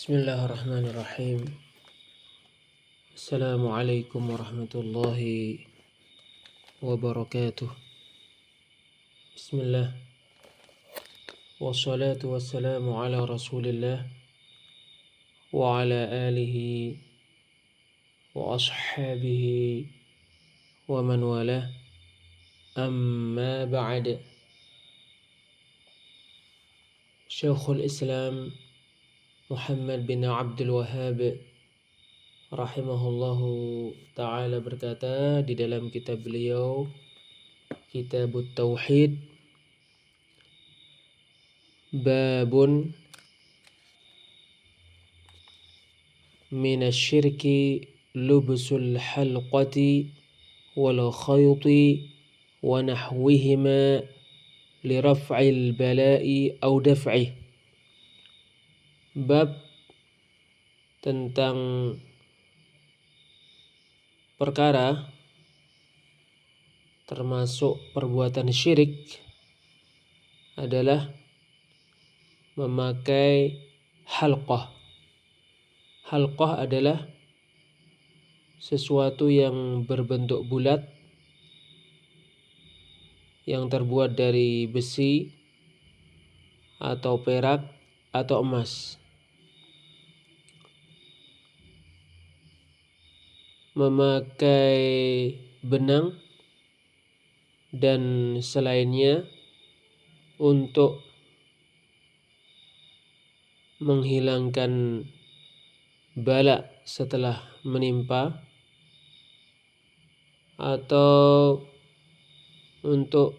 Bismillahirrahmanirrahim. Assalamualaikum warahmatullahi wabarakatuh. Bismillah. Wassalatu wassalamu ala rasulillah wa ala alihi wa ashabihi wa man walah. Amma ba'd. Syekhul Islam Muhammad bin Abdul Wahhab rahimahullahu ta'ala berkata di dalam kitab beliau, Kitabut Tauhid, babun minasyirki lubsul halqati wal khayti wa nahwihima liraf'il bala'i au daf'ih. Bab tentang perkara termasuk perbuatan syirik adalah memakai halqah. Halqah adalah sesuatu yang berbentuk bulat yang terbuat dari besi atau perak atau emas. Memakai benang dan selainnya untuk menghilangkan bala setelah menimpa atau untuk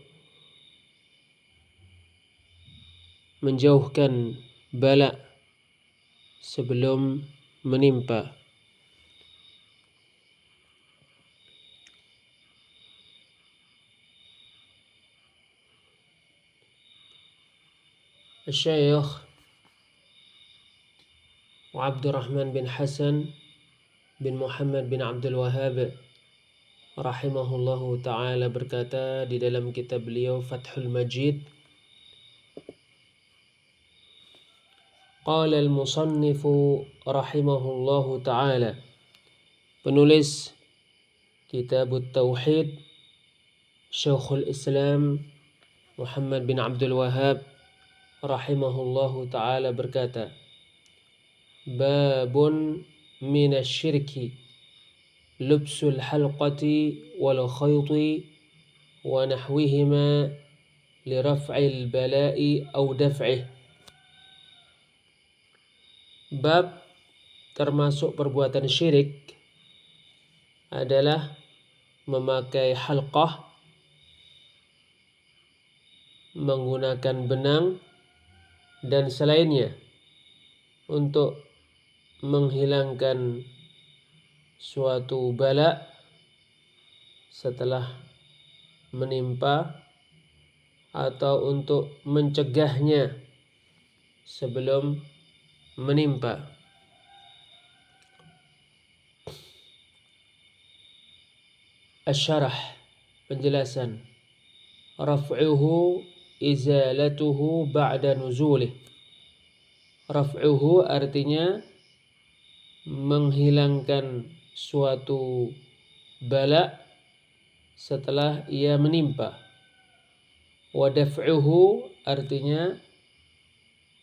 menjauhkan bala sebelum menimpa. Syekh Abdurrahman bin Hasan bin Muhammad bin Abdul Wahhab rahimahullahu ta'ala berkata di dalam kitab beliau Fathul Majid, qala al-musannifu rahimahullahu ta'ala, penulis Kitabut Tauhid Syekhul Islam Muhammad bin Abdul Wahhab rahimahullahu ta'ala berkata, babun minasyirki lubsul halqati wal khayti wa nahwihima liraf'il bala'i au daf'ih. Bab termasuk perbuatan syirik adalah memakai halqah, menggunakan benang dan selainnya untuk menghilangkan suatu bala setelah menimpa atau untuk mencegahnya sebelum menimpa. Asy-syarah, penjelasan. Raf'uhu izalatuhu ba'da nuzulih. Raf'uhu artinya menghilangkan suatu bala setelah ia menimpa. Wa daf'uhu artinya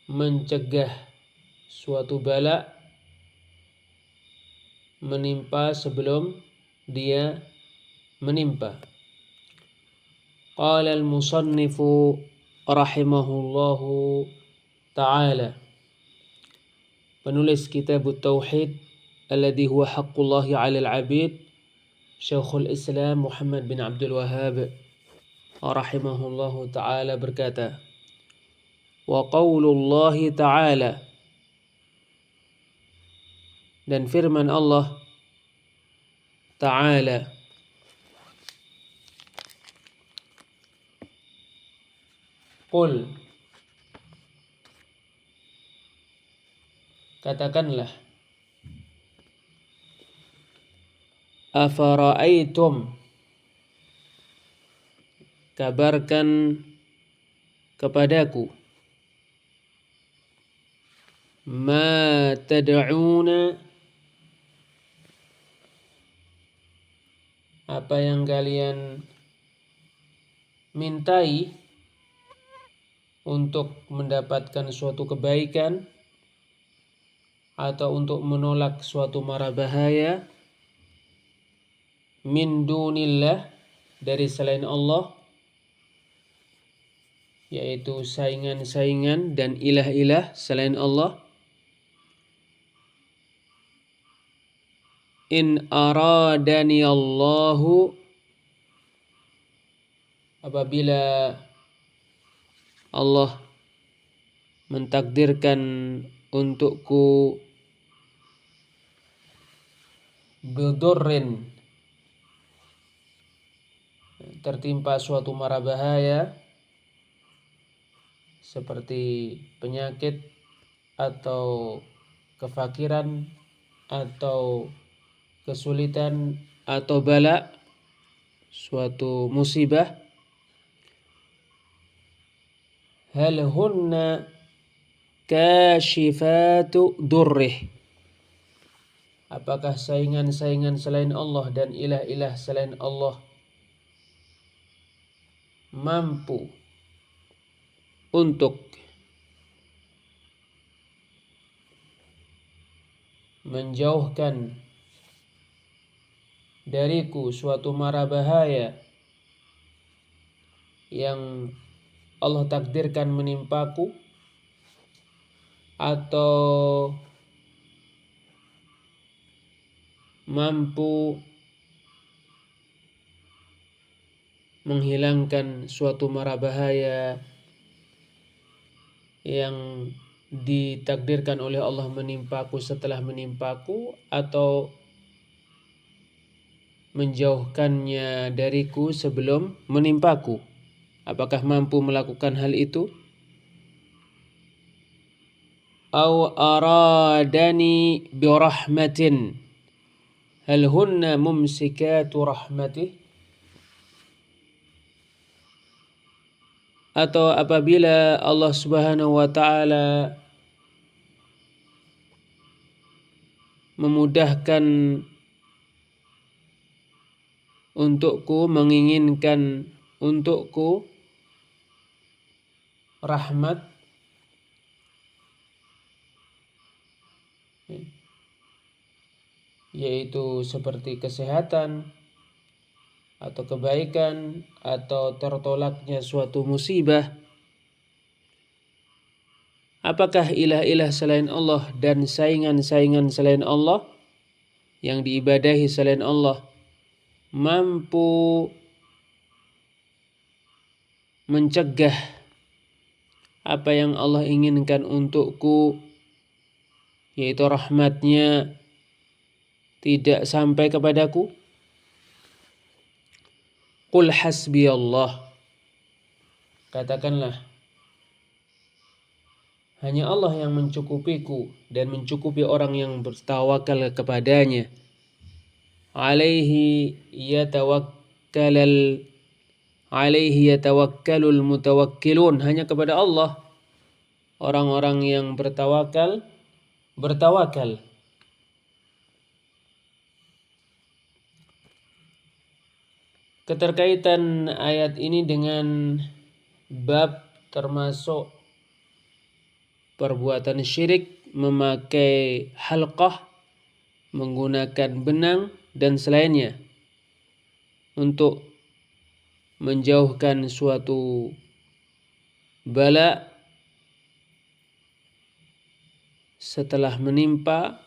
mencegah suatu bala menimpa sebelum dia menimpa. Qala al-musannifu rahimahullahu ta'ala, penulis Kitabut Tauhid alladhi huwa haqqullahi 'alal 'abid, Syekhul Islam Muhammad bin Abdul Wahhab rahimahullahu ta'ala berkata, wa qaulullahi ta'ala, dan firman Allah ta'ala, qul, katakanlah, afara'aitum, kabarkan kepadaku, ma tad'una, apa yang kalian mintai untuk mendapatkan suatu kebaikan atau untuk menolak suatu mara bahaya, min dunillah, dari selain Allah, yaitu saingan-saingan dan ilah-ilah selain Allah. In aradani Allahu, apabila Allah mentakdirkan untukku bidurrin, tertimpa suatu mara bahaya seperti penyakit atau kefakiran atau kesulitan atau bala, suatu musibah. Hal hunna kashifatu durrih, apakah saingan-saingan selain Allah dan ilah-ilah selain Allah mampu untuk menjauhkan dariku suatu mara bahaya yang Allah takdirkan menimpaku, atau mampu menghilangkan suatu mara bahaya yang ditakdirkan oleh Allah menimpaku setelah menimpaku, atau menjauhkannya dariku sebelum menimpaku. Apakah mampu melakukan hal itu? Aw aradani birahmatin hal hunna mumsikatu rahmatih, atau apabila Allah Subhanahu wa taala memudahkan untukku, menginginkan untukku rahmat, yaitu seperti kesehatan atau kebaikan atau tertolaknya suatu musibah. Apakah ilah-ilah selain Allah dan saingan-saingan selain Allah yang diibadahi selain Allah mampu mencegah apa yang Allah inginkan untukku, yaitu rahmatnya, tidak sampai kepadaku? Qul hasbiyallah, katakanlah, hanya Allah yang mencukupiku dan mencukupi orang yang bertawakal kepadanya. Alaihi yatawakkalul mutawakkilun, hanya kepada Allah orang-orang yang bertawakal. Keterkaitan ayat ini dengan bab termasuk perbuatan syirik, memakai halqah, menggunakan benang dan selainnya untuk menjauhkan suatu bala setelah menimpa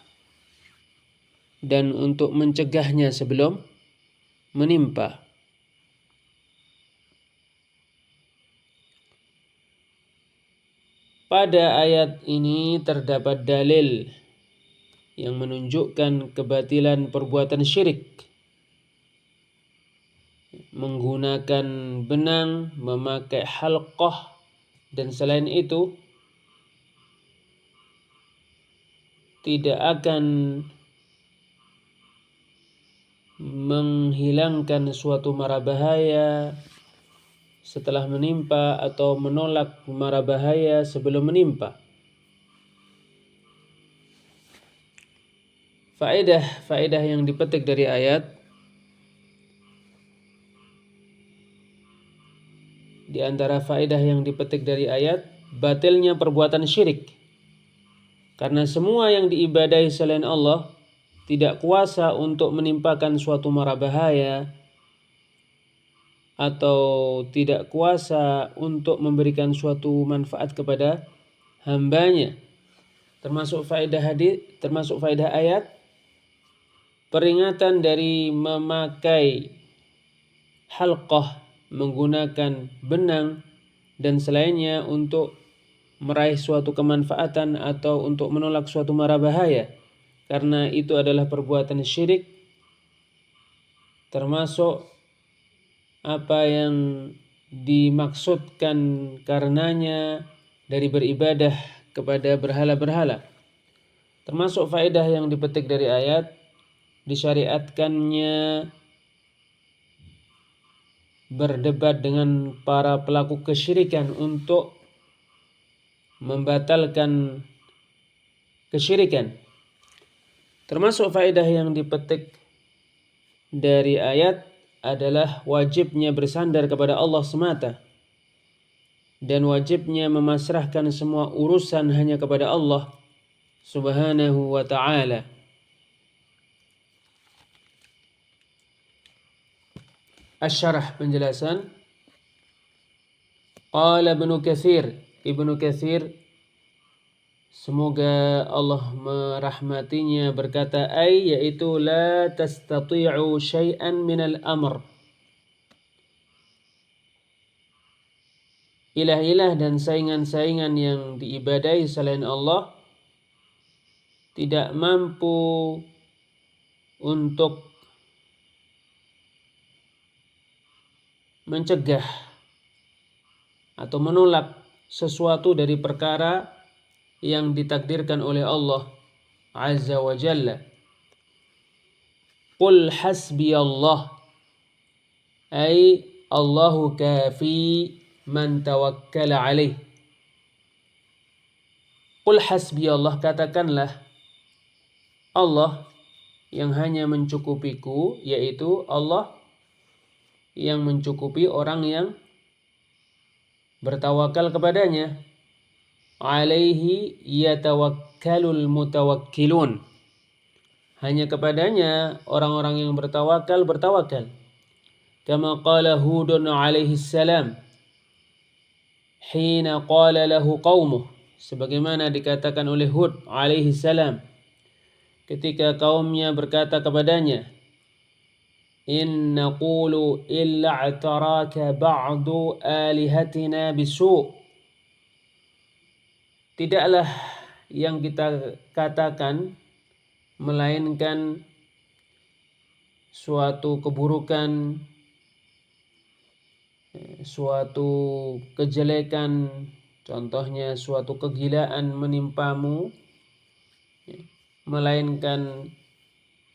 dan untuk mencegahnya sebelum menimpa. Pada ayat ini terdapat dalil yang menunjukkan kebatilan perbuatan syirik, menggunakan benang, memakai halqah, dan selain itu tidak akan menghilangkan suatu mara bahaya setelah menimpa atau menolak mara bahaya sebelum menimpa. Faedah yang dipetik dari ayat, di antara faedah yang dipetik dari ayat, batilnya perbuatan syirik. Karena semua yang diibadahi selain Allah tidak kuasa untuk menimpakan suatu mara bahaya atau tidak kuasa untuk memberikan suatu manfaat kepada hambanya. Termasuk faedah ayat, peringatan dari memakai halqah, menggunakan benang dan selainnya untuk meraih suatu kemanfaatan atau untuk menolak suatu mara bahaya, karena itu adalah perbuatan syirik, termasuk apa yang dimaksudkan karenanya dari beribadah kepada berhala-berhala. Termasuk faedah yang dipetik dari ayat, disyariatkannya berdebat dengan para pelaku kesyirikan untuk membatalkan kesyirikan. Termasuk faedah yang dipetik dari ayat adalah wajibnya bersandar kepada Allah semata dan wajibnya memasrahkan semua urusan hanya kepada Allah Subhanahu wa ta'ala. Asy-syarah, penjelasan. Qala Ibnu Katsir, semoga Allah merahmatinya, berkata, yaitu la tastati'u syai'an minal amr. Ilah-ilah dan saingan-saingan yang diibadahi selain Allah tidak mampu untuk mencegah atau menolak sesuatu dari perkara yang ditakdirkan oleh Allah Azza wa Jalla. Qul hasbiyallah, ay Allahu kafi man tawakkala alaih. Qul hasbiyallah, katakanlah Allah yang hanya mencukupiku, yaitu Allah yang mencukupi orang yang bertawakal kepadanya. Alaihi yatawakkalul mutawakkilun, hanya kepadanya orang-orang yang bertawakal. Kama qala Hudun alaihi salam hina qala lahu qaumuh, sebagaimana dikatakan oleh Hud alaihi salam ketika kaumnya berkata kepadanya, in naqulu illa ataraka ba'du alihatina bisu', tidaklah yang kita katakan melainkan suatu keburukan, suatu kejelekan, contohnya suatu kegilaan menimpamu, melainkan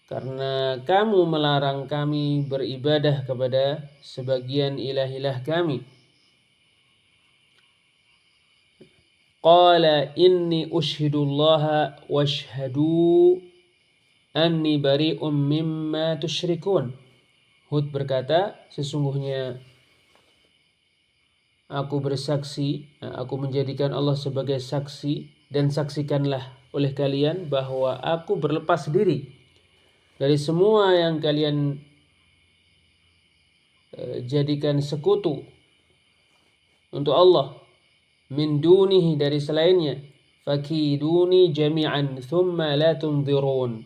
karena kamu melarang kami beribadah kepada sebagian ilah-ilah kami. Qala inni ushidullaha washhadu anni bari'um mimma tusyrikun. Hud berkata, sesungguhnya aku bersaksi, aku menjadikan Allah sebagai saksi, dan saksikanlah oleh kalian bahwa aku berlepas diri dari semua yang kalian jadikan sekutu untuk Allah, min dunihi, dari selainnya, fakiduni jami'an thumma la tunzirun,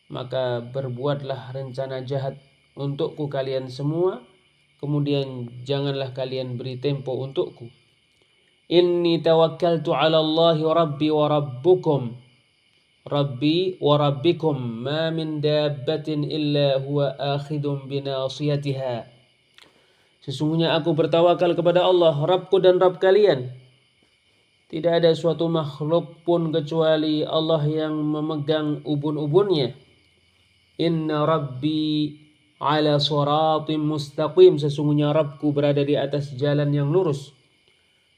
maka berbuatlah rencana jahat untukku kalian semua, kemudian janganlah kalian beri tempo untukku. Inni tawakkaltu 'ala Allahi rabbi wa rabbikum ma min dabbatin illa huwa akhidun binasiyatiha. Sesungguhnya aku bertawakal kepada Allah, Rabbku dan Rabb kalian. Tidak ada suatu makhluk pun kecuali Allah yang memegang ubun-ubunnya. Inna rabbi ala siratim mustaqim, sesungguhnya Rabbku berada di atas jalan yang lurus.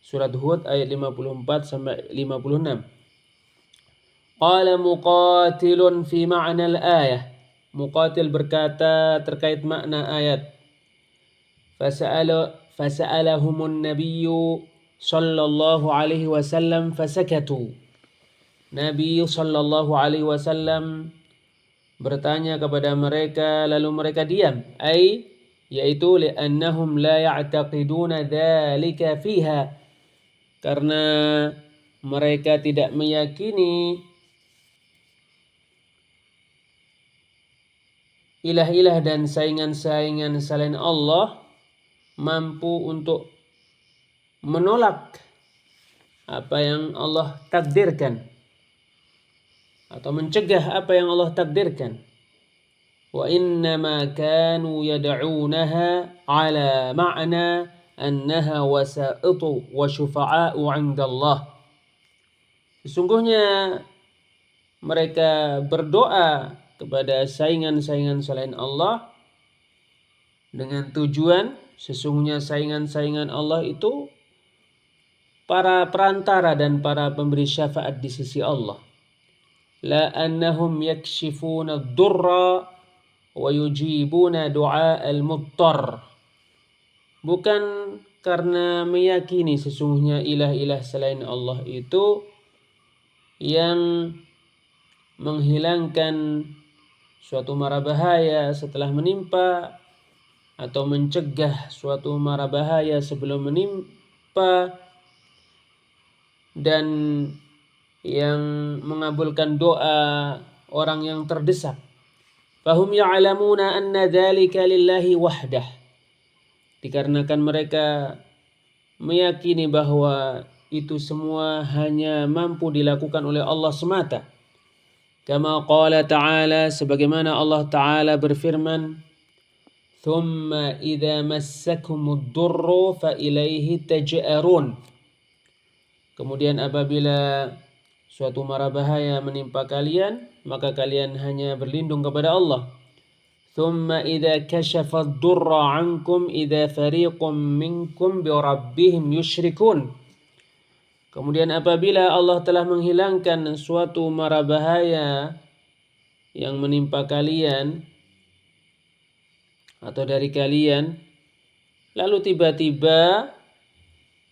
Surat Hud ayat 54 sampai 56. Qala muqatilun fi ma'na al-ayah. Muqatil berkata terkait makna ayat. Fasa'alahumun nabiyyu sallallahu alaihi wasallam fasakatu. Nabi sallallahu alaihi wasallam bertanya kepada mereka lalu mereka diam. Yaitu li'annahum la ya'taqiduna dzalika fiha. Karena mereka tidak meyakini ilah-ilah dan saingan-saingan selain Allah mampu untuk menolak apa yang Allah takdirkan atau mencegah apa yang Allah takdirkan. Wa innama kanu yad'unaha ala ma'na annaha wasa'itu wa syufa'a'u 'inda Allah. Sesungguhnya mereka berdoa kepada saingan-saingan selain Allah dengan tujuan sesungguhnya saingan-saingan Allah itu para perantara dan para pemberi syafaat di sisi Allah. La annahum yakshifuna ad-durra wa yujibuna du'a al-muttar. Bukan karena meyakini sesungguhnya ilah-ilah selain Allah itu yang menghilangkan suatu mara bahaya setelah menimpa atau mencegah suatu mara bahaya sebelum menimpa dan yang mengabulkan doa orang yang terdesak. Fahum ya'lamuna anna dzalika lillahi wahdah. Dikarenakan mereka meyakini bahwa itu semua hanya mampu dilakukan oleh Allah semata. Kama qala ta'ala, sebagaimana Allah Ta'ala berfirman, "Thumma idza massakumud durru fa ilaihi taj'arun." Kemudian apabila suatu mara bahaya menimpa kalian, maka kalian hanya berlindung kepada Allah. Thumma idza kashafa ad-durra 'ankum idza fariqum minkum bi rabbihim yusyrikun. Kemudian apabila Allah telah menghilangkan suatu mara bahaya yang menimpa kalian atau dari kalian, lalu tiba-tiba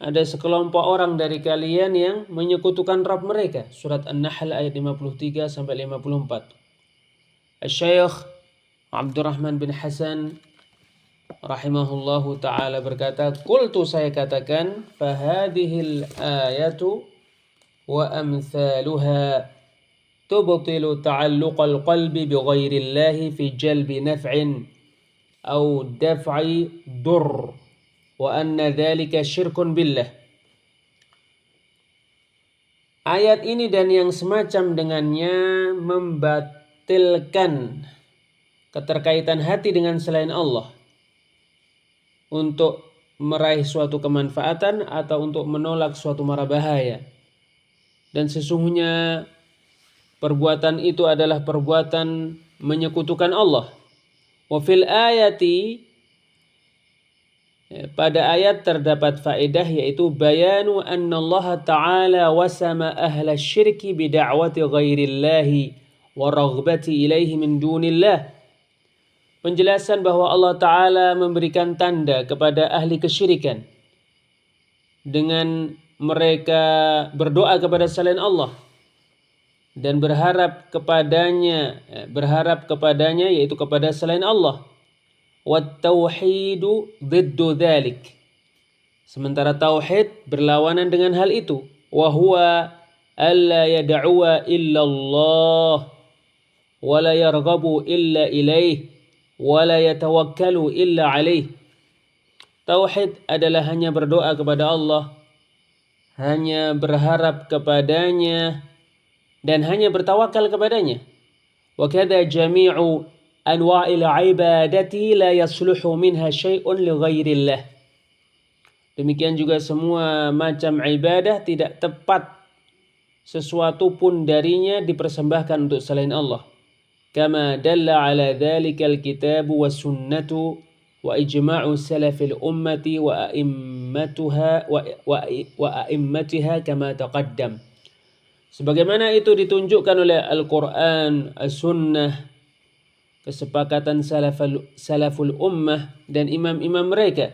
ada sekelompok orang dari kalian yang menyekutukan Rabb mereka. Surat An-Nahl ayat 53 sampai 54. Asy-Syaikh Abdurrahman bin Hasan rahimahullahu ta'ala berkata, qultu, saya katakan, fahadihil ayatu wa amthaluha tubtilu ta'alluqal qalbi bighairillahi fi jalbi naf'in au daf'i dur wa anna dhalika syirkun billah. Ayat ini dan yang semacam dengannya membatalkan keterkaitan hati dengan selain Allah untuk meraih suatu kemanfaatan atau untuk menolak suatu mara bahaya. Dan sesungguhnya perbuatan itu adalah perbuatan menyekutukan Allah. Wa fil ayati, pada ayat terdapat faedah yaitu bayanu anna Allah Ta'ala wasama ahla syirki bida'wati ghairillahi wa raghbati ilaihi min dunillah. Penjelasan bahwa Allah Ta'ala memberikan tanda kepada ahli kesyirikan dengan mereka berdoa kepada selain Allah dan berharap kepadanya yaitu kepada selain Allah. Wat tauhidu dhiddu dzalik. Sementara tauhid berlawanan dengan hal itu. Wa huwa alla yad'uwa illa Allah wa la yarghabu illa ilaih wa la yatawakkalu illa alaih. Tauhid adalah hanya berdoa kepada Allah, hanya berharap kepadanya dan hanya bertawakal kepadanya. Wa kadza jami'u anwa'il ibadati la yasluhu minha syai'un li ghairillah. Demikian juga semua macam ibadah tidak tepat sesuatu pun darinya dipersembahkan untuk selain Allah. Kama dalla ala dzalika al-kitab wa sunnatu wa ijma'u salafil ummati wa a'immatiha kama taqaddam. Sebagaimana itu ditunjukkan oleh Al-Quran, As-Sunnah, kesepakatan salaful ummah dan imam-imam mereka.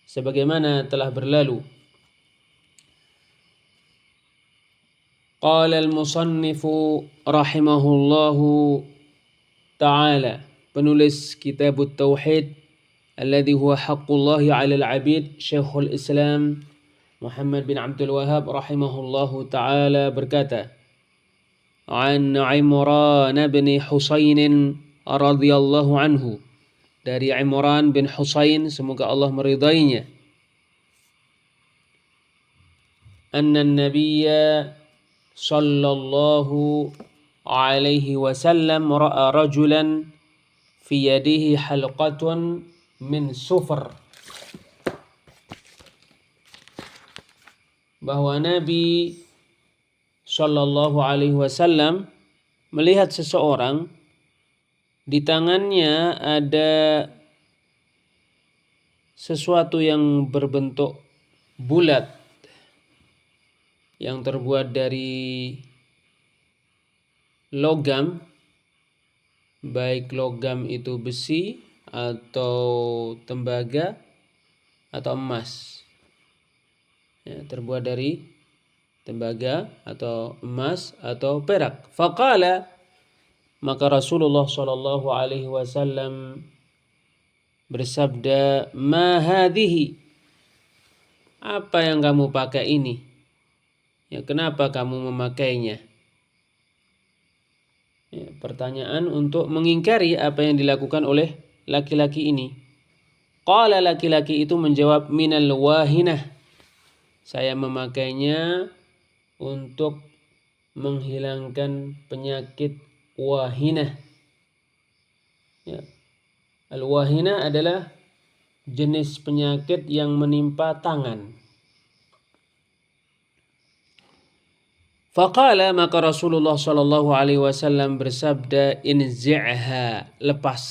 Sebagaimana telah berlalu. Qala al-musannifu rahimahullahu ta'ala. Penulis kitab Tauhid alladhi huwa haqqullahi 'alal 'abid, Syekhul Islam Muhammad bin Abdul Wahhab rahimahullahu ta'ala berkata, An Imran bin Husain radhiyallahu anhu, dari Imran bin Husain, semoga Allah meridainya, anna an-nabiyya sallallahu alaihi wasallam ra'a rajulan fi yadihi halqatun min sufr. Bahwa Nabi sallallahu alaihi wasallam melihat seseorang di tangannya ada sesuatu yang berbentuk bulat yang terbuat dari logam, baik logam itu besi atau tembaga atau emas. Ya, terbuat dari tembaga atau emas atau perak. Faqala, maka Rasulullah sallallahu alaihi wasallam bersabda, ma hadhihi, apa yang kamu pakai ini? Ya, kenapa kamu memakainya? Ya, pertanyaan untuk mengingkari apa yang dilakukan oleh laki-laki ini. Qala, laki-laki itu menjawab, minal wahinah, saya memakainya untuk menghilangkan penyakit wahinah. Ya. Al-wahinah adalah jenis penyakit yang menimpa tangan. Faqala, maka Rasulullah sallallahu alaihi wasallam bersabda, inzi'ha, lepas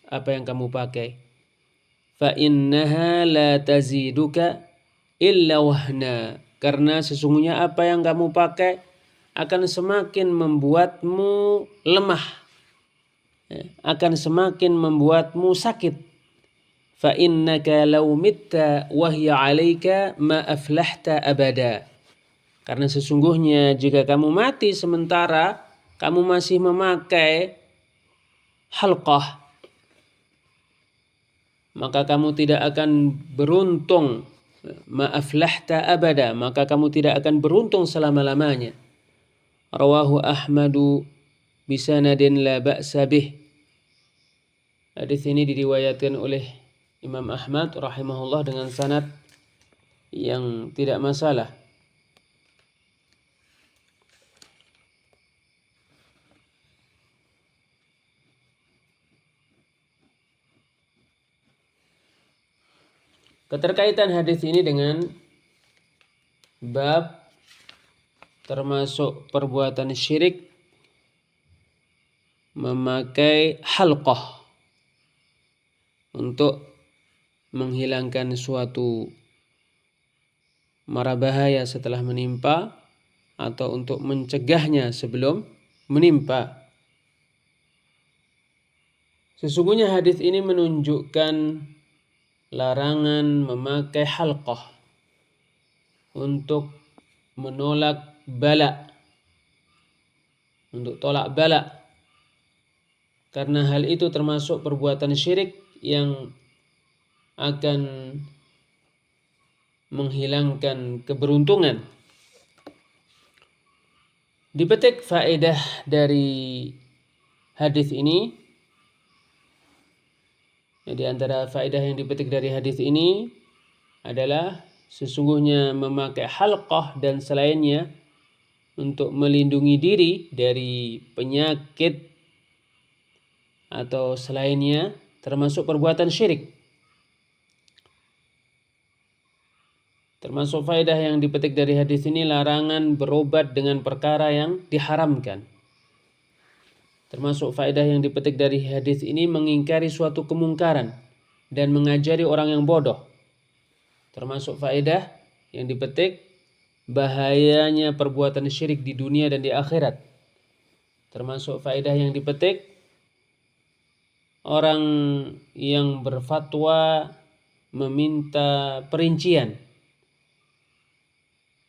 apa yang kamu pakai. Fa innaha la taziduka illa wahna, karena sesungguhnya apa yang kamu pakai akan semakin membuatmu lemah, akan semakin membuatmu sakit. Fa innaka law mitta wa hiya 'alaika ma aflahta abada, karena sesungguhnya jika kamu mati sementara kamu masih memakai halqah, maka kamu tidak akan beruntung. Ma'aflahta abada, maka kamu tidak akan beruntung selama-lamanya. Rawahu Ahmadu bisanadin la ba'sa bih. Hadis ini diriwayatkan oleh Imam Ahmad rahimahullah dengan sanad yang tidak masalah. Keterkaitan hadis ini dengan bab termasuk perbuatan syirik memakai halqah untuk menghilangkan suatu mara bahaya setelah menimpa atau untuk mencegahnya sebelum menimpa. Sesungguhnya hadis ini menunjukkan larangan memakai halqah untuk menolak bala, untuk tolak bala, karena hal itu termasuk perbuatan syirik yang akan menghilangkan keberuntungan. Dipetik faedah dari hadis ini. Di antara faedah yang dipetik dari hadis ini adalah sesungguhnya memakai halqah dan selainnya untuk melindungi diri dari penyakit atau selainnya termasuk perbuatan syirik. Termasuk faedah yang dipetik dari hadis ini larangan berobat dengan perkara yang diharamkan. Termasuk faedah yang dipetik dari hadis ini mengingkari suatu kemungkaran dan mengajari orang yang bodoh. Termasuk faedah yang dipetik bahayanya perbuatan syirik di dunia dan di akhirat. Termasuk faedah yang dipetik, orang yang berfatwa meminta perincian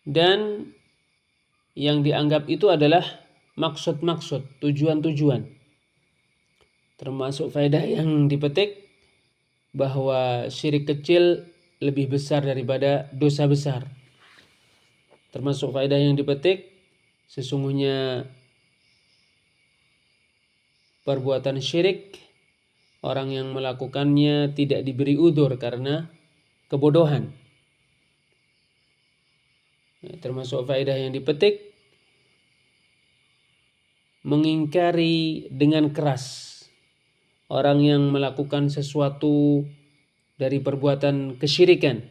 dan yang dianggap itu adalah maksud-maksud, tujuan-tujuan. Termasuk faedah yang dipetik bahwa syirik kecil lebih besar daripada dosa besar. Termasuk faedah yang dipetik, sesungguhnya perbuatan syirik, orang yang melakukannya tidak diberi udzur karena kebodohan. Termasuk faedah yang dipetik, mengingkari dengan keras orang yang melakukan sesuatu dari perbuatan kesyirikan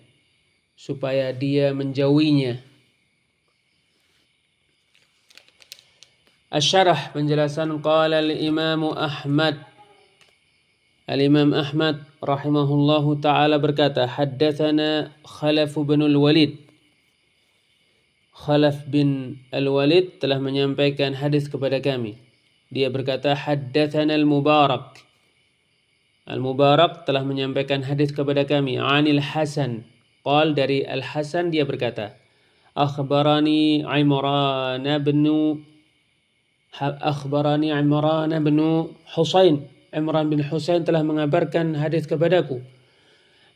supaya dia menjauhinya. Asy-syarah, penjelasan, qala al-Imam Ahmad. Al-Imam Ahmad rahimahullahu taala berkata, haddatsana Khalaf bin al-Walid. Khalaf bin al-Walid telah menyampaikan hadis kepada kami. Dia berkata, haddatsana al-Mubarak. Al-Mubarak telah menyampaikan hadis kepada kami. Anil Hasan. Qal, dari Al-Hasan dia berkata, akhbarani Imran bin Husain. Imran bin Husain telah mengabarkan hadis kepadaku.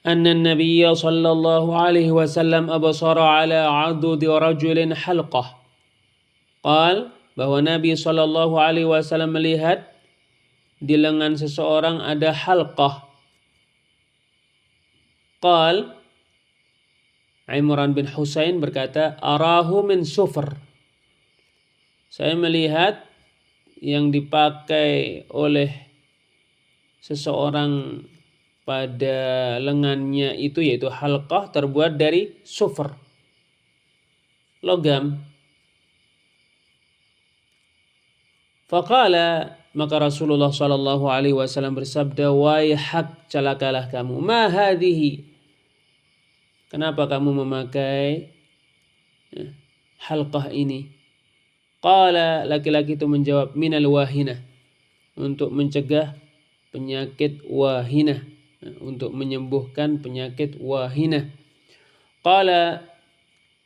Anna Nabiya sallallahu alaihi wasallam abasara ala adudi rajulin halqah. Qal, bahwa Nabi sallallahu alaihi wasallam melihat di lengan seseorang ada halqah. Qal, Imran bin Husain berkata, arahu min sufr. Saya melihat yang dipakai oleh seseorang pada lengannya itu yaitu halqah terbuat dari sufr, logam. Faqala, maka Rasulullah sallallahu alaihi wasallam bersabda, waihak, celakalah kamu. Ma hadhihi, kenapa kamu memakai halqah ini? Qala, laki-laki itu menjawab, minal wahinah, untuk mencegah penyakit wahinah, untuk menyembuhkan penyakit wahinah. Qala,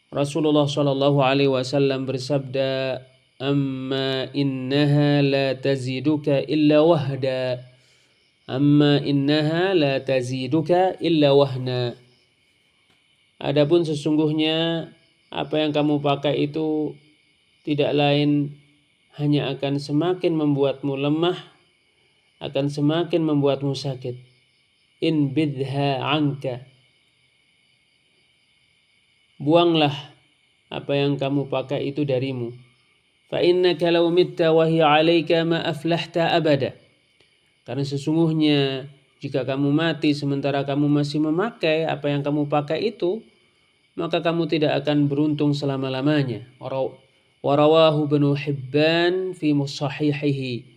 Rasulullah sallallahu alaihi wasallam bersabda, amma innaha la taziduka illa wahda. Amma innaha la taziduka illa wahna. Adapun sesungguhnya apa yang kamu pakai itu tidak lain hanya akan semakin membuatmu lemah, akan semakin membuatmu sakit. In bidha anka, buanglah apa yang kamu pakai itu darimu. Fa innaka law mitta wa hiya 'alaika ma aflahta abada. Karena sesungguhnya jika kamu mati sementara kamu masih memakai apa yang kamu pakai itu, maka kamu tidak akan beruntung selama-lamanya. Warawahu Ibnu Hibban fi sahihihi.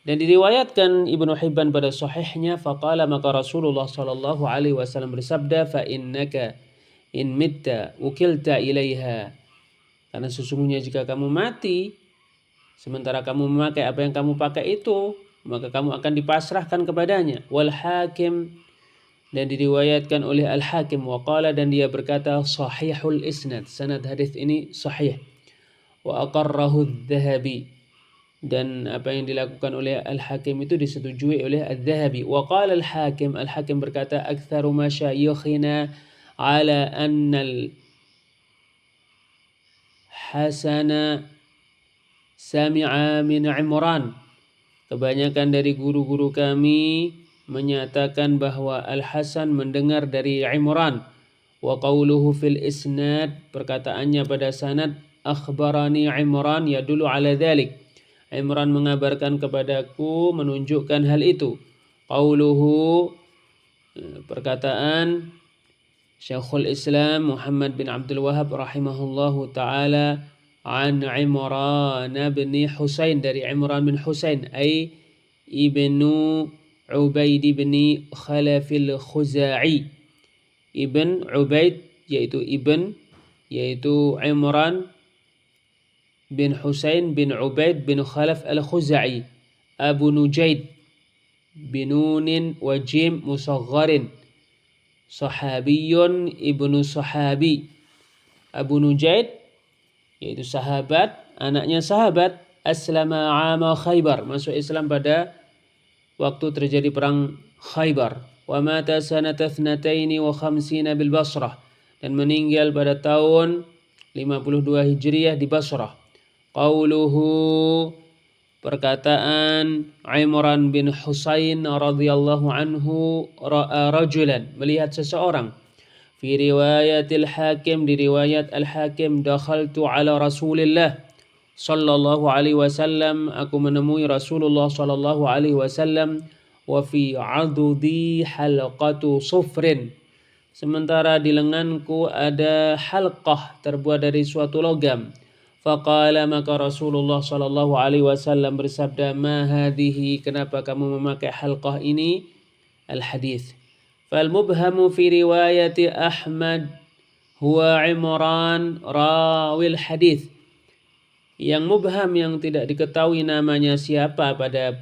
Dan diriwayatkan Ibnu Hibban pada sahihnya, faqala, maka Rasulullah sallallahu alaihi wasallam bersabda, fa innaka in mitta ukilta ilaiha. Karena sesungguhnya jika kamu mati sementara kamu memakai apa yang kamu pakai itu, maka kamu akan dipasrahkan kepadanya. Wal Hakim, dan diriwayatkan oleh Al-Hakim, waqala, dan dia berkata, sahihul isnad, sanad hadis ini sahih. Wa aqarrahu adz-Dzahabi, dan apa yang dilakukan oleh Al-Hakim itu disetujui oleh Adz-Dzahabi. Wa qala Al-Hakim, Al-Hakim berkata, aktsaru masyayikhina ala anna al-Hasana sami'a min Imran. Kebanyakan dari guru-guru kami menyatakan bahwa Al-Hasan mendengar dari Imran. Wa qawluhu fil isnad, perkataannya pada sanad, akhbarani Imran yadullu ala dhalik. Imran mengabarkan kepadaku menunjukkan hal itu. Qauluhu, perkataan Syekhul Islam Muhammad bin Abdul Wahhab rahimahullahu ta'ala, an Imran bin Husain, dari Imran bin Husain, ay ibnu Ubaid bin Khalaf al-Khuzai. Ibn Ubaid yaitu Ibn yaitu Imran bin Husain bin Ubaid bin Khalaf al-Khuzai, Abu Nujaid binunin wa jim musagharin, sahabiyun ibnu sahabi. Abu Nujaid yaitu sahabat, anaknya sahabat, aslama ama Khaybar, masuk Islam pada waktu terjadi perang Khaybar. Wa mata sanata 52 bil Basrah, dan meninggal pada tahun 52 Hijriah di Basrah. Qauluhu, perkataan Imran bin Husain radhiyallahu anhu, ra'a rajulan, melihat seseorang. Fi riwayatil Hakim, di riwayat Al-Hakim, dakhaltu ala Rasulillah sallallahu alaihi wasallam, aku menemui Rasulullah sallallahu alaihi wasallam, wa fi adudi halqatu sufrin, sementara di lenganku ada halqah terbuat dari suatu logam. Faqala, maka Rasulullah sallallahu alaihi wasallam bersabda, ma hadhihi, kenapa kamu memakai halqah ini? Al-hadis. Fal mubhamu fi riwayati Ahmad huwa Imran rawil hadis. Yang mubham, yang tidak diketahui namanya siapa pada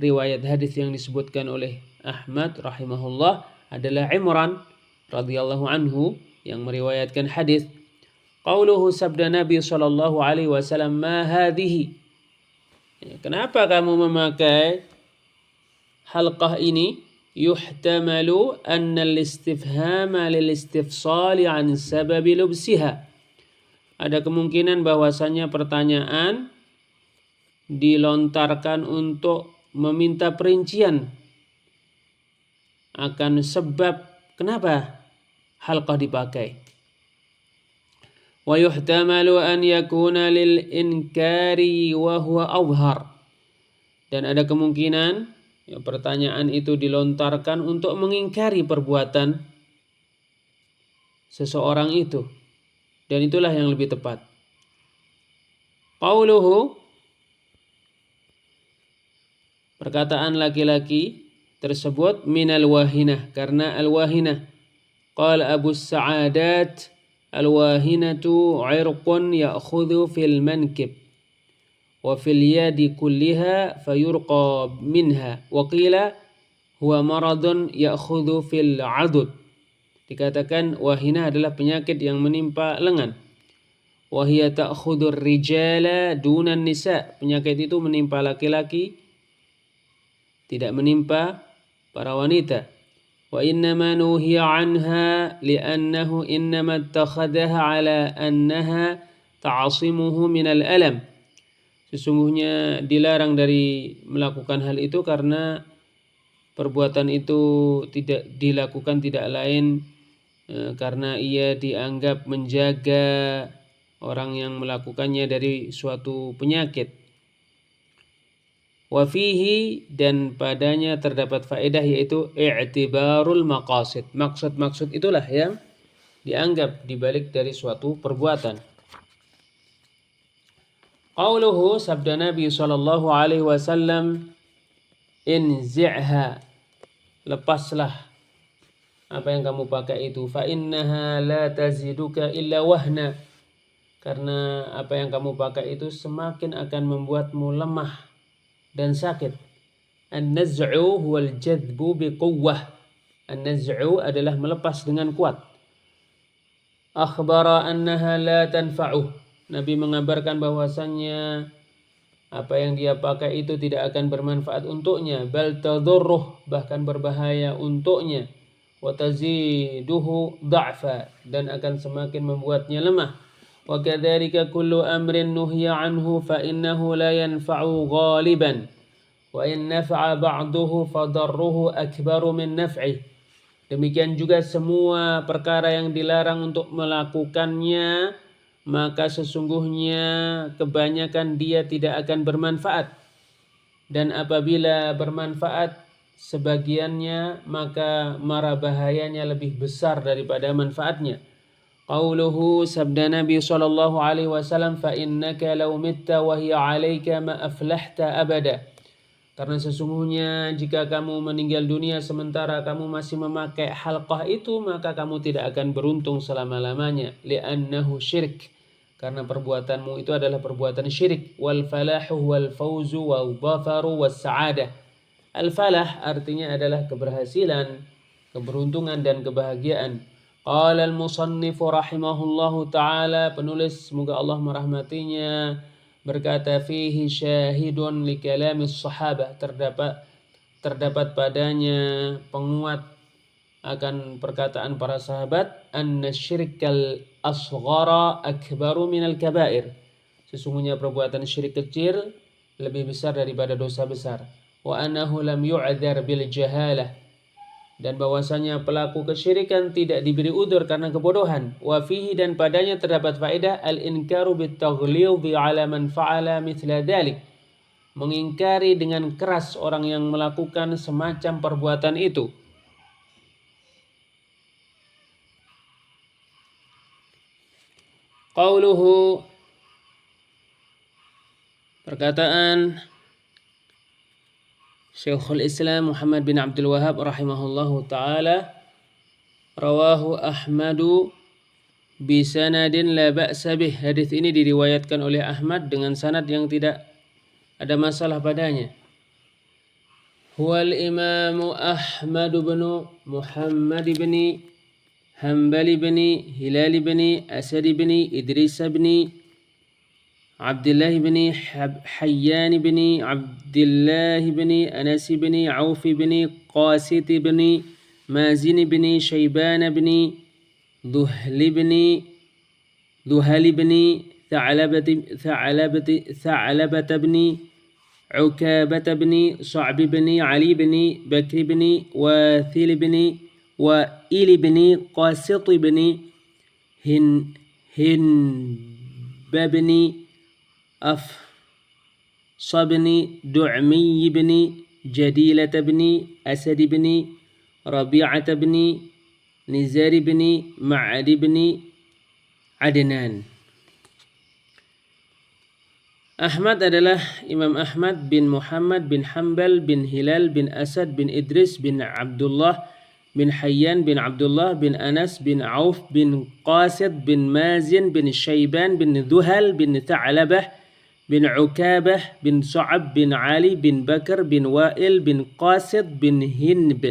riwayat hadis yang disebutkan oleh Ahmad rahimahullah adalah Imran radhiyallahu anhu yang meriwayatkan hadis. Qauluhu, sabda Nabi sallallahu alaihi wasallam, ma hadhihi, kenapa kamu memakai halqah ini? Yuhtamalu anna al-istifhama lil-istifsali an sababi lubsiha, ada kemungkinan bahwasanya pertanyaan dilontarkan untuk meminta perincian akan sebab kenapa halqah dipakai. Wa yuhtamalu an yakuna lil inkari wa huwa awhar, dan ada kemungkinan pertanyaan itu dilontarkan untuk mengingkari perbuatan seseorang itu, dan itulah yang lebih tepat. Qauluhu, perkataan laki-laki tersebut, minal wahinah, karena al-wahinah. Qala Abu Sa'adat, al-wahinatu 'irqun ya'khudhu fil mankib wa fil yadi kulliha fayurqa minha, wa qila huwa maradun ya'khudhu fil 'adud. Dikatakan wahinah adalah penyakit yang menimpa lengan. Wa hiya ta'khudhur rijala dunan nisa, penyakit itu menimpa laki-laki, tidak menimpa para wanita. Wa innama nuhiya anha li'annahu innama ittakhadaha ala annaha ta'asimuhu minal alam. Sesungguhnya dilarang dari melakukan hal itu karena perbuatan itu tidak dilakukan tidak lain karena ia dianggap menjaga orang yang melakukannya dari suatu penyakit. Wa fihi, dan padanya terdapat faedah, yaitu i'tibarul maqasid, maksud-maksud itulah yang dianggap dibalik dari suatu perbuatan. Qauluhu, sabda Nabi sallallahu alaihi wasallam, inzi'ha, lepaslah apa yang kamu pakai itu, fa innaha la taziduka illa wahna, karena apa yang kamu pakai itu semakin akan membuatmu lemah dan sakit. An-naz'u huwal jadbu biquwwah, an-naz'u adalah melepas dengan kuat. Akhbara annaha la tanfa'uh, Nabi mengabarkan bahwasannya apa yang dia pakai itu tidak akan bermanfaat untuknya, bal tadurruh, bahkan berbahaya untuknya, wa taziduhu dha'fa, dan akan semakin membuatnya lemah. Wa kadzalika kullu amrin nuhiya anhu fa innahu la yanfa'u ghaliban wa in nafa'a ba'duhu fa darruhu akbaru min naf'i. Demikian juga semua perkara yang dilarang untuk melakukannya, maka sesungguhnya kebanyakan dia tidak akan bermanfaat, dan apabila bermanfaat sebagiannya, maka mara bahayanya lebih besar daripada manfaatnya. Qauluhu, sabda Nabi sallallahu alaihi wasallam, fa innaka law mitta wa hiya 'alaika ma aflahta abada. Karena sesungguhnya jika kamu meninggal dunia sementara kamu masih memakai halqah itu, maka kamu tidak akan beruntung selama-lamanya. Li'annahu syirik. Karena perbuatanmu itu adalah perbuatan syirik. Wal falahu wal fawzu wal dhafaru was sa'adah. Al falah artinya adalah keberhasilan, keberuntungan dan kebahagiaan. Qala al-musannifu rahimahullahu ta'ala, penulis semoga Allah merahmatinya, berkata fihi syahidun li kalamis sahabah, terdapat padanya penguat akan perkataan para sahabat, anna syirkal asghara akbaru minal kabair, sesungguhnya perbuatan syirik kecil lebih besar daripada dosa besar. Wa annahu lam yu'dzar bil jahalah, dan bahwasanya pelaku kesyirikan tidak diberi udzur karena kebodohan. Wa fihi, dan padanya terdapat faedah al-inkaru bit-taghlidhi 'ala man fa'ala mithla dhalik, mengingkari dengan keras orang yang melakukan semacam perbuatan itu. Qauluhu, perkataan Syekhul Islam Muhammad bin Abdul Wahhab rahimahullahu ta'ala, rawahu Ahmadu bisanadin la ba'sa bih. Hadis ini diriwayatkan oleh Ahmad dengan sanad yang tidak ada masalah padanya. Huwal imamu Ahmad bin Muhammad bin Hanbal bin Hilal bin Asad bin Idris bin عبد الله بن حيان بن عبد الله بن أنس بن عوف بن قاسط بن مازن بن شيبان بن ذهل بن ثعلبة بن عكابة بن صعب بن علي بن بكر بن وإل بن قاسط بن هنب بن أفصى دعمي بن جديلة بن أسد بن ربيعة بن نزار بن معد بن عدنان. Ahmad adalah Imam Ahmad bin Muhammad bin Hanbal bin Hilal bin Asad bin Idris bin Abdullah bin Hayyan bin Abdullah bin Anas bin Auf bin Qasid bin Mazin bin Shayban bin Dhuhal bin Tha'labah bin Ukabah bin Sa'ab bin Ali bin Bakar bin Wa'il bin Qasid bin Hinb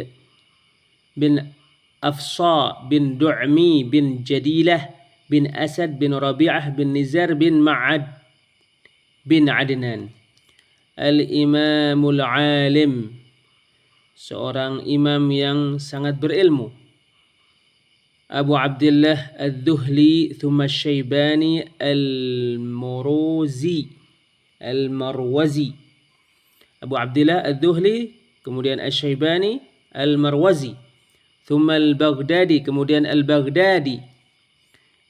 bin Afsa bin Du'mi bin Jadilah bin Asad bin Rabi'ah bin Nizar bin Ma'ad bin Adnan. Al-Imamul Alim, seorang imam yang sangat berilmu. Abu Abdullah Al-Dhuhli thumma Syaibani Al-Marwazi. Abu Abdullah Al-Dhuhli, kemudian Al-Syaibani Al-Marwazi, thumma Al-Baghdadi, kemudian Al-Baghdadi.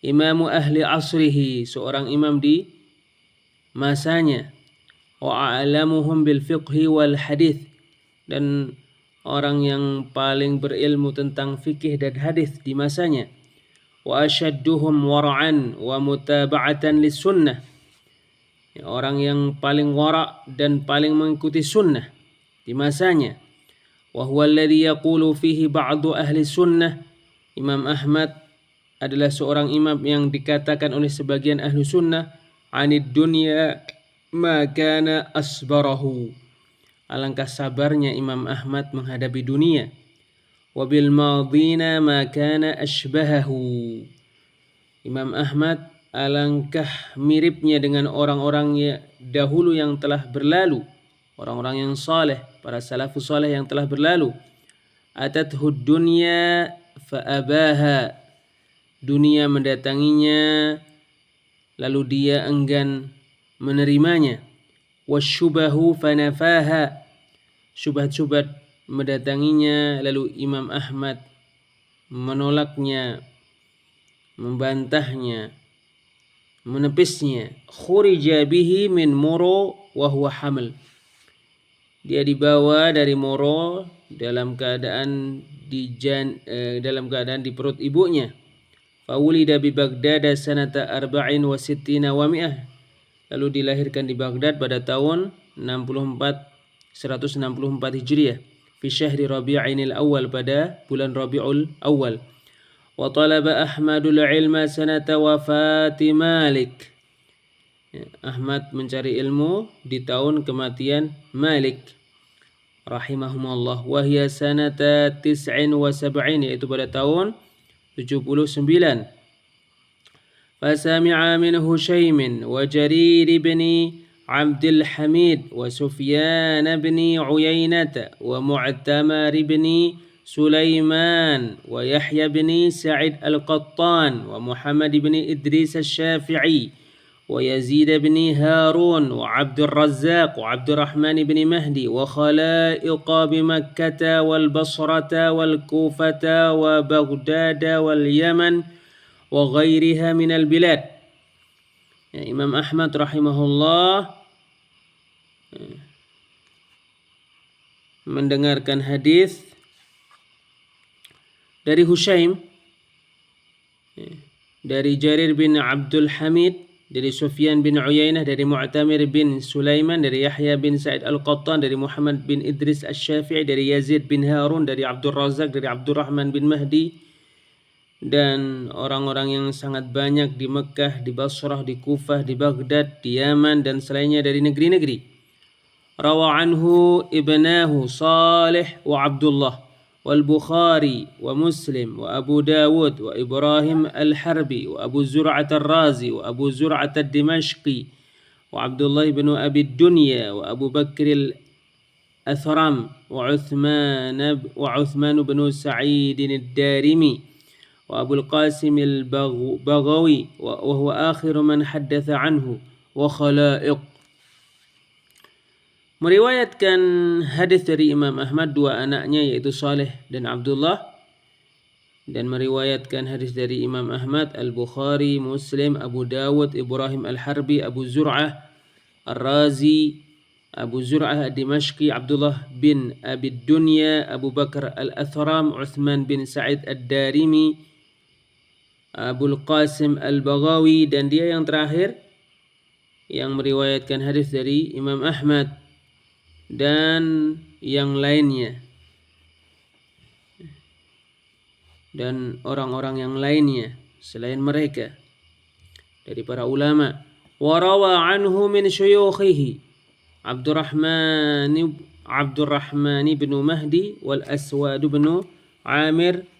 Imamu ahli asrihi, seorang imam di masanya. Wa a'lamuhum bil fiqhi wal hadith, dan orang yang paling berilmu tentang fikih dan hadis di masanya. Wa ashadduhum wara'an wa mutaba'atan lis sunnah, orang yang paling wara' dan paling mengikuti sunnah di masanya. Wa huwa alladhi yaqulu fihi ba'du ahli sunnah. Imam Ahmad adalah seorang imam yang dikatakan oleh sebagian ahli sunnah, anid dunya ma kana asbarahu, alangkah sabarnya Imam Ahmad menghadapi dunia. Wabil madina ma kana ashbahahu, Imam Ahmad alangkah miripnya dengan orang-orang dahulu yang telah berlalu, orang-orang yang saleh, para salafus saleh yang telah berlalu. Atathud dunya fa abaha, dunia mendatanginya lalu dia enggan menerimanya. Wasyubahu fanafaha, syubhat-syubhat mendatanginya lalu Imam Ahmad menolaknya, membantahnya, menepisnya. Khurija bihi min Muro wa huwa hamil, dia dibawa dari Muro dalam keadaan di perut ibunya. Fawulida bi Baghdad sanata 64 wa 100, lalu dilahirkan di Baghdad pada tahun 64 164 Hijriah fi syahri Rabi'inil Awal, pada bulan Rabiul Awal. Wa talaba Ahmadul ilma sanata wafati Malik. Ahmad mencari ilmu di tahun kematian Malik rahimahumullah, wa hiya sanata 79, yaitu pada tahun 79. Fasami'a min Hushaymin wa Jarir ibn Abdul Hamid wa Sufyan ibn Uyainata wa Mu'tamar ibn Sulaiman wa Yahya ibn Sa'id al-Qattan wa Muhammad ibn Idris al-Shafi'i wa Yazid ibn Harun wa Abdul Razzaq wa Abdul Rahman ibn Mahdi wa khalaiqa bi Makkah wal Basrata wal Kufata wa Baghdad wal Yaman wa ghairiha minal bilad. Ya, Imam Ahmad rahimahullah mendengarkan hadis dari Hushaim, dari Jarir bin Abdul Hamid, dari Sufyan bin Uyainah, dari Mu'tamir bin Sulaiman, dari Yahya bin Sa'id al-Qattan, dari Muhammad bin Idris al-Syafi'i, dari Yazid bin Harun, dari Abdul Razak, dari Abdurrahman bin Mahdi, dan orang-orang yang sangat banyak di Mekah, di Basrah, di Kufah, di Baghdad, di Yaman, dan selainnya dari negeri-negeri. Rawa anhu ibnahu Salih wa Abdullah wal Bukhari wa Muslim wa Abu Dawud wa Ibrahim al-Harbi wa Abu Zur'at al-Razi wa Abu Zur'at al-Dimashqi wa Abdullah ibn Abi Dunya wa Abu Bakr al-Athram wa Uthman ibn Sa'id al-Darimi wa Abul Qasim al-Baghawi wa huwa akhiru man haddatha anhu wa khalaiq. Meriwayatkan hadis dari Imam Ahmad dua anaknya, yaitu Saleh dan Abdullah, dan meriwayatkan hadis dari Imam Ahmad Al-Bukhari, Muslim, Abu Dawud, Ibrahim Al-Harbi, Abu Zur'ah Ar-Razi, Abu Zur'ah Ad-Dimashqi, Abdullah bin Abi Dunya, Abu Bakar Al-Athram, Uthman bin Sa'id Ad-Darimi, Abul Qasim Al-Baghawi, dan dia yang terakhir yang meriwayatkan hadis dari Imam Ahmad dan yang lainnya, dan orang-orang yang lainnya selain mereka dari para ulama. Wa rawa anhu min syuyukhihi Abdurrahman bin Mahdi wal Aswad bin Amir,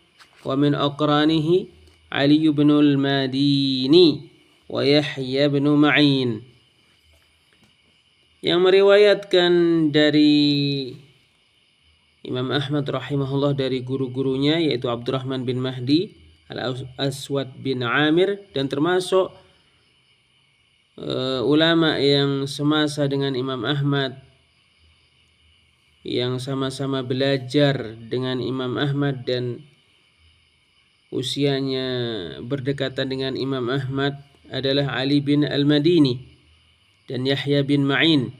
wa min aqranihi Ali bin al-Madini wa Yahya bin Ma'in. Yang meriwayatkan dari Imam Ahmad rahimahullah dari guru-gurunya, yaitu Abdurrahman bin Mahdi, Al-Aswad bin Amir, dan termasuk ulama yang semasa dengan Imam Ahmad, yang sama-sama belajar dengan Imam Ahmad dan usianya berdekatan dengan Imam Ahmad, adalah Ali bin al-Madini dan Yahya bin Ma'in.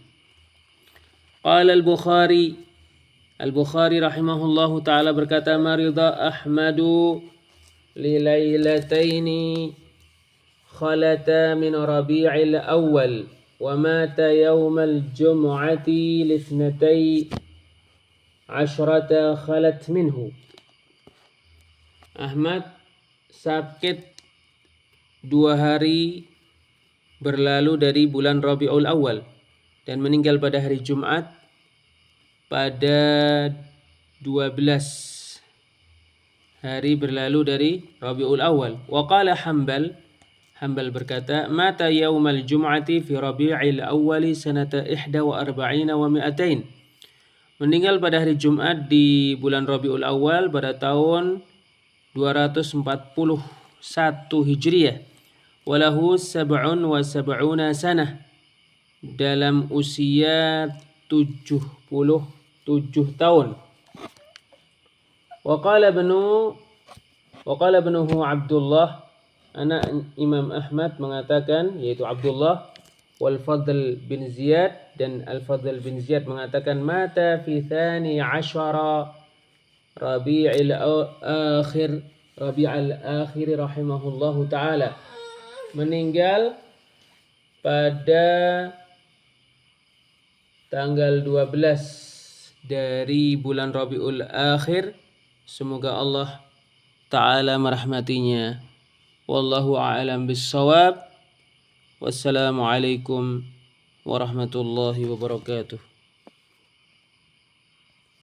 Qala Al-Bukhari rahimahullahu ta'ala berkata, marida Ahmadu li lailataini khalata min Rabi'il Awal wa mata yawmal jum'ati lithnatay asyrata khalat minhu. Ahmad sakit 2 hari berlalu dari bulan Rabiul Awal dan meninggal pada hari Jumat pada 12 hari berlalu dari Rabiul Awal. Wa qala Hanbal berkata, mata yaumal jum'ati fi Rabi'il Awwali sanata 41 wa 200. Meninggal pada hari Jumat di bulan Rabiul Awal pada tahun 241 Hijriah. Walahu 77 sanah, dalam usia 77 tahun. Wa qala ibnuhu Abdullah, anak Imam Ahmad mengatakan, yaitu Abdullah, wal Fadl bin Ziyad, dan Al-Fadl bin Ziyad mengatakan, mata fi 12 Rabi'il akhir rahimahullahu ta'ala, meninggal pada tanggal 12 dari bulan Rabiul Akhir. Semoga Allah Ta'ala merahmatinya. Wallahu a'lam bissawab. Wassalamualaikum warahmatullahi wabarakatuh.